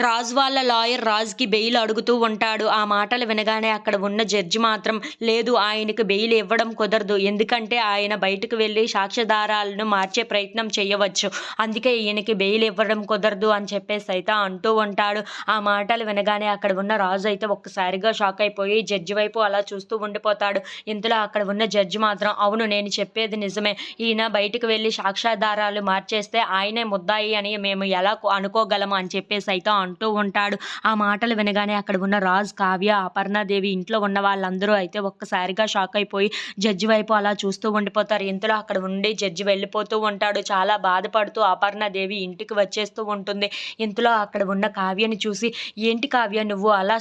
రాజు వాళ్ళ లాయర్ రాజుకి బెయిల్ అడుగుతూ ఉంటాడు. ఆ మాటలు వినగానే అక్కడ ఉన్న జడ్జి మాత్రం లేదు ఆయనకి బెయిల్ ఇవ్వడం కుదరదు. ఎందుకంటే ఆయన బయటకు వెళ్లి సాక్ష్యాధారాలను మార్చే ప్రయత్నం చేయవచ్చు. అందుకే ఈయనకి బెయిల్ ఇవ్వడం కుదరదు అని చెప్పేసి అయితే అంటూ ఉంటాడు. ఆ మాటలు వినగానే అక్కడ ఉన్న రాజు అయితే ఒక్కసారిగా షాక్ అయిపోయి జడ్జి వైపు అలా చూస్తూ ఉండిపోతాడు. ఇంతలో అక్కడ ఉన్న జడ్జి మాత్రం అవును నేను చెప్పేది నిజమే. ఈయన బయటకు వెళ్లి సాక్ష్యాధారాలు మార్చేస్తే ఆయనే ముద్దాయి అని మేము ఎలా అనుకోగలము అని చెప్పేసి అయితే అంటూ ఉంటాడు. ఆ మాటలు వినగానే అక్కడ ఉన్న రాజ్, కావ్య, అపర్ణాదేవి ఇంట్లో ఉన్న వాళ్ళందరూ అయితే ఒక్కసారిగా షాక్ అయిపోయి జడ్జి వైపు అలా చూస్తూ ఉండిపోతారు. ఇంతలో అక్కడ ఉండి జడ్జి వెళ్ళిపోతూ ఉంటాడు. చాలా బాధపడుతూ అపర్ణాదేవి ఇంటికి వచ్చేస్తూ ఉంటుంది. ఇంతలో అక్కడ ఉన్న కావ్యని చూసి ఏంటి కావ్య నువ్వు అలా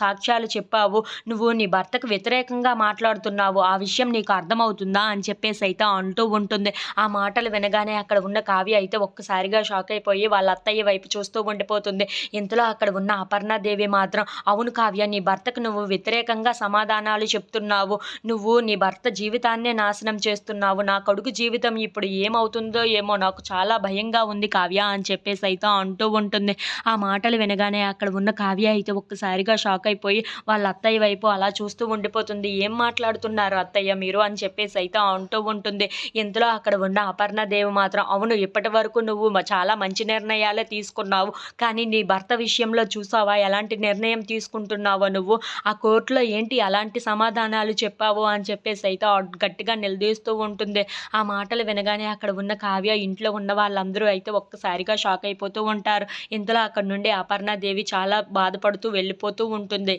సాక్ష్యాలు చెప్పావు, నువ్వు నీ భర్తకు వ్యతిరేకంగా మాట్లాడుతున్నావు, ఆ విషయం నీకు అర్థమవుతుందా అని చెప్పేసి అయితే అంటూ ఉంటుంది. ఆ మాటలు వినగానే అక్కడ ఉన్న కావ్య అయితే ఒక్కసారిగా షాక్ అయిపోయి వాళ్ళ అత్తయ్య వైపు చూస్తూ ఉండిపోతుంది. ఇంతలో అక్కడ ఉన్న అపర్ణాదేవి మాత్రం అవును కావ్య నీ భర్తకు నువ్వు వ్యతిరేకంగా సమాధానాలు చెప్తున్నావు, నువ్వు నీ భర్త జీవితాన్నే నాశనం చేస్తున్నావు, నా కొడుకు జీవితం ఇప్పుడు ఏమవుతుందో ఏమో నాకు చాలా భయంగా ఉంది కావ్య అని చెప్పేసి అయితే అంటూ ఉంటుంది. ఆ మాటలు వినగానే అక్కడ ఉన్న కావ్య అయితే ఒక్కసారిగా షాక్ అయిపోయి వాళ్ళ అత్తయ్య వైపు అలా చూస్తూ ఉండిపోతుంది. ఏం మాట్లాడుతున్నారు అత్తయ్య మీరు అని చెప్పేసి అయితే అంటూ ఉంటుంది. ఇంతలో అక్కడ ఉన్న అపర్ణాదేవి మాత్రం అవును ఇప్పటి వరకు నువ్వు చాలా మంచి నిర్ణయాలే తీసుకున్నావు, కానీ నీ భర్త విషయంలో చూసావా ఎలాంటి నిర్ణయం తీసుకుంటున్నావో నువ్వు, ఆ కోర్టులో ఏంటి అలాంటి సమాధానాలు చెప్పావు అని చెప్పేసి అయితే గట్టిగా నిలదీస్తూ ఉంటుంది. ఆ మాటలు వినగానే అక్కడ ఉన్న కావ్య ఇంట్లో ఉన్న వాళ్ళందరూ అయితే ఒక్కసారిగా షాక్ అయిపోతూ ఉంటారు. ఇంతలో అక్కడ నుండి అపర్ణాదేవి చాలా బాధపడుతూ వెళ్ళిపోతూ ఉంటుంది.